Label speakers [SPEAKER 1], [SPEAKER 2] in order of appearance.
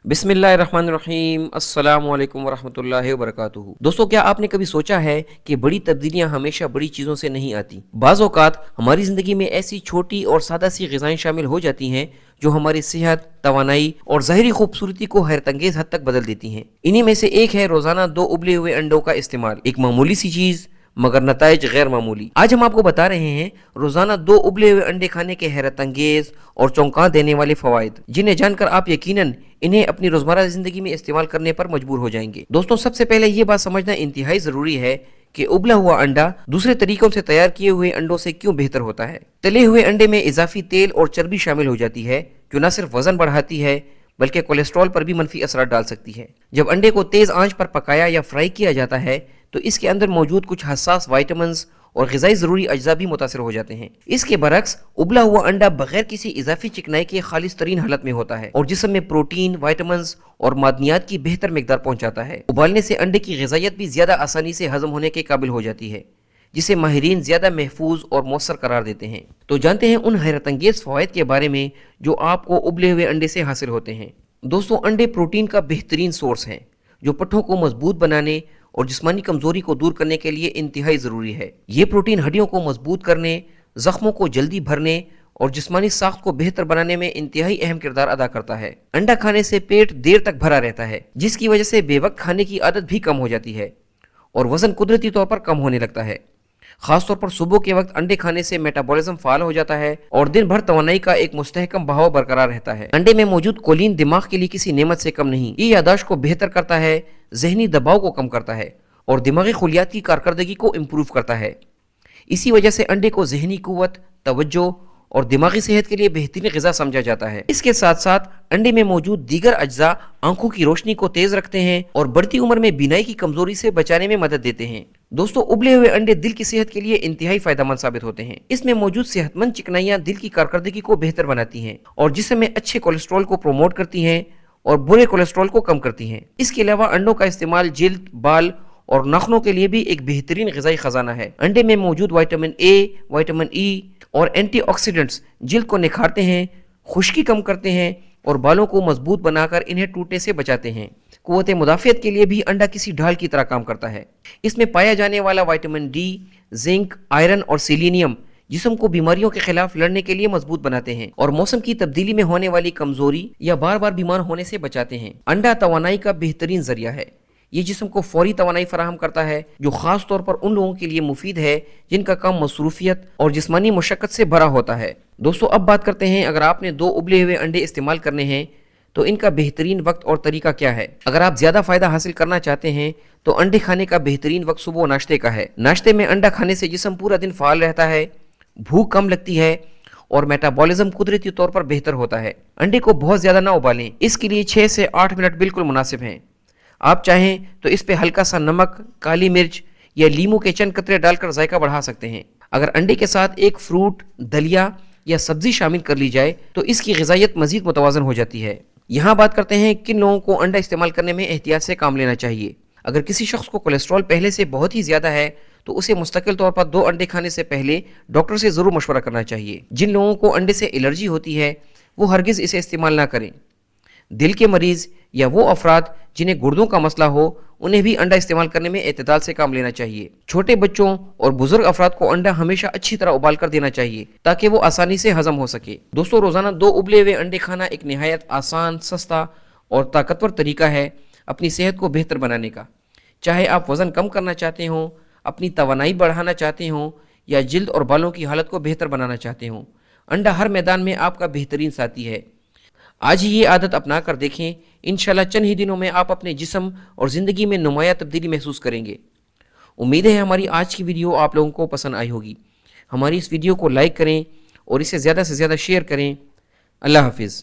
[SPEAKER 1] बिस्मिल्लाहिर्रहमानिर्रहीम। अस्सलाम वालेकुम वरहमतुल्लाहि वबरकातुहू। दोस्तों, क्या आपने कभी सोचा है कि बड़ी तब्दीलियां हमेशा बड़ी चीज़ों से नहीं आती। बाज़ औक़ात हमारी ज़िंदगी में ऐसी छोटी और सादा सी ग़िज़ाएँ शामिल हो जाती हैं जो हमारी सेहत, तवानाई और ज़ाहिरी खूबसूरती को हैरतअंगेज़ हद तक बदल देती हैं। इन्हीं में से एक है रोज़ाना 2 उबले हुए अंडों का इस्तेमाल। एक मामूली सी चीज़ मगर नताइज गैर मामूली। आज हम आपको बता रहे हैं रोजाना 2 उबले हुए अंडे खाने के हैरत अंगेज और चौंका देने वाले फवाइद, जिन्हें जानकर आप यकीनन इन्हें अपनी रोजमर्रा जिंदगी में इस्तेमाल करने पर मजबूर हो जाएंगे। दोस्तों, सबसे पहले ये बात समझना इंतहाई जरूरी है कि उबला हुआ अंडा दूसरे तरीकों से तैयार किए हुए अंडों से क्यों बेहतर होता है। तले हुए अंडे में इजाफी तेल और चर्बी शामिल हो जाती है जो न सिर्फ वजन बढ़ाती है बल्कि कोलेस्ट्रॉल पर भी मनफी असर डाल सकती है। जब अंडे को तेज आंच पर पकाया या फ्राई किया जाता है तो इसके अंदर मौजूद कुछ हसास वाइटामिन्स और ग़िज़ाई ज़रूरी अज्जा भी मुतासर हो जाते हैं। इसके बरक्स उबला हुआ अंडा बगैर किसी इजाफी चिकनाई के खालिस तरीन हालत में होता है और जिस्म में प्रोटीन, वाइटामिन्स और मादनियात की बेहतर मिकदार पहुंचाता है। उबालने से अंडे की ग़िज़ाइयत भी ज़्यादा आसानी से हजम होने के काबिल हो जाती है, जिसे माहिरीन ज़्यादा महफूज और मौसर करार देते हैं। तो जानते हैं उन हैरतअंगेज़ फ़वाइद के बारे में जो आपको उबले हुए अंडे से हासिल होते हैं। दोस्तों, अंडे प्रोटीन का बेहतरीन सोर्स हैं जो पट्ठों को मजबूत बनाने और जिस्मानी कमजोरी को दूर करने के लिए इंतहाई ज़रूरी है। ये प्रोटीन हड्डियों को मजबूत करने, ज़ख्मों को जल्दी भरने और जिस्मानी साख्त को बेहतर बनाने में इंतहाई अहम किरदार अदा करता है। अंडा खाने से पेट देर तक भरा रहता है, जिसकी वजह से बेवक्त खाने की आदत भी कम हो जाती है और वजन कुदरती तौर पर कम होने लगता है। खासतौर पर सुबह के वक्त अंडे खाने से मेटाबॉलिज्म फाल हो जाता है और दिन भर तवानाई का एक मुस्तहकम बहाव बरकरार रहता है। अंडे में मौजूद कोलिन दिमाग के लिए किसी नेमत से कम नहीं। ये यादाश्त को बेहतर करता है, जहनी दबाव को कम करता है और दिमागी खुलियात की कारकर्दगी को इम्प्रूव करता है। इसी वजह से अंडे को जहनी कुव्वत, तवज्जो और दिमागी सेहत के लिए बेहतरीन ग़िज़ा समझा जाता है। इसके साथ साथ अंडे में मौजूद दीगर अज्जा आंखों की रोशनी को तेज रखते हैं और बढ़ती उम्र में बीनाई की कमजोरी से बचाने में मदद देते हैं। दोस्तों, उबले हुए अंडे दिल की सेहत के लिए इंतहाई फायदेमंद साबित होते हैं। इसमें मौजूद सेहतमंद चिकनाइयाँ दिल की कारकर्दगी को बेहतर बनाती हैं और जिस्म में अच्छे कोलेस्ट्रॉल को प्रोमोट करती हैं और बुरे कोलेस्ट्रॉल को कम करती हैं। इसके अलावा अंडों का इस्तेमाल जिल्द, बाल और नाखूनों के लिए भी एक बेहतरीन ग़िज़ाई ख़जाना है। अंडे में मौजूद विटामिन ए, विटामिन ई और एंटीऑक्सीडेंट्स जिल्द को निखारते हैं, खुश्की कम करते हैं और बालों को मजबूत बनाकर इन्हें टूटने से बचाते हैं। क़ुव्वत मुदाफ़ियत के लिए भी अंडा किसी ढाल की तरह काम करता है। इसमें पाया जाने वाला विटामिन डी, जिंक, आयरन और सेलेनियम जिस्म को बीमारियों के खिलाफ लड़ने के लिए मजबूत बनाते हैं और मौसम की तब्दीली में होने वाली कमजोरी या बार बार बीमार होने से बचाते हैं। अंडा तवानाई का बेहतरीन जरिया है। ये जिस्म को फौरी तवानाई फराहम करता है, जो खास तौर पर उन लोगों के लिए मुफीद है जिनका काम मसरूफियत और जिस्मानी मुशक्कत से भरा होता है। दोस्तों, अब बात करते हैं अगर आपने 2 उबले हुए अंडे इस्तेमाल करने हैं तो इनका बेहतरीन वक्त और तरीका क्या है। अगर आप ज़्यादा फ़ायदा हासिल करना चाहते हैं तो अंडे खाने का बेहतरीन वक्त सुबह नाश्ते का है। नाश्ते में अंडा खाने से जिस्म पूरा दिन फाल रहता है, भूख कम लगती है और मेटाबॉलिज्म कुदरती तौर पर बेहतर होता है। अंडे को बहुत ज़्यादा ना उबालें, इसके लिए 6 से 8 मिनट बिल्कुल मुनासिब हैं। आप चाहें तो इस पे हल्का सा नमक, काली मिर्च या लीमू के चंद कतरे डालकर जायका बढ़ा सकते हैं। अगर अंडे के साथ एक फ्रूट, दलिया या सब्जी शामिल कर ली जाए तो इसकी ग़िज़ाइयत मज़ीद मुतवाज़न हो जाती है। यहाँ बात करते हैं किन लोगों को अंडा इस्तेमाल करने में एहतियात से काम लेना चाहिए। अगर किसी शख्स को कोलेस्ट्रॉल पहले से बहुत ही ज़्यादा है तो उसे मुस्तकिल तौर पर 2 अंडे खाने से पहले डॉक्टर से ज़रूर मशवरा करना चाहिए। जिन लोगों को अंडे से एलर्जी होती है वो हरगिज़ इसे इस्तेमाल ना करें। दिल के मरीज़ या वो अफराद जिन्हें गुर्दों का मसला हो उन्हें भी अंडा इस्तेमाल करने में एतदाल से काम लेना चाहिए। छोटे बच्चों और बुजुर्ग अफराद को अंडा हमेशा अच्छी तरह उबाल कर देना चाहिए ताकि वो आसानी से हजम हो सके। दोस्तों, रोज़ाना 2 उबले हुए अंडे खाना एक निहायत आसान, सस्ता और ताकतवर तरीका है अपनी सेहत को बेहतर बनाने का। चाहे आप वज़न कम करना चाहते हों, अपनी तवानाई बढ़ाना चाहते हों या जिल्द और बालों की हालत को बेहतर बनाना चाहते हों, अंडा हर मैदान में आपका बेहतरीन साथी है। आज ही ये आदत अपना कर देखें। इंशाल्लाह चंद ही दिनों में आप अपने जिस्म और ज़िंदगी में नुमाया तब्दीली महसूस करेंगे। उम्मीद है हमारी आज की वीडियो आप लोगों को पसंद आई होगी। हमारी इस वीडियो को लाइक करें और इसे ज़्यादा से ज़्यादा शेयर करें। अल्लाह हाफिज़।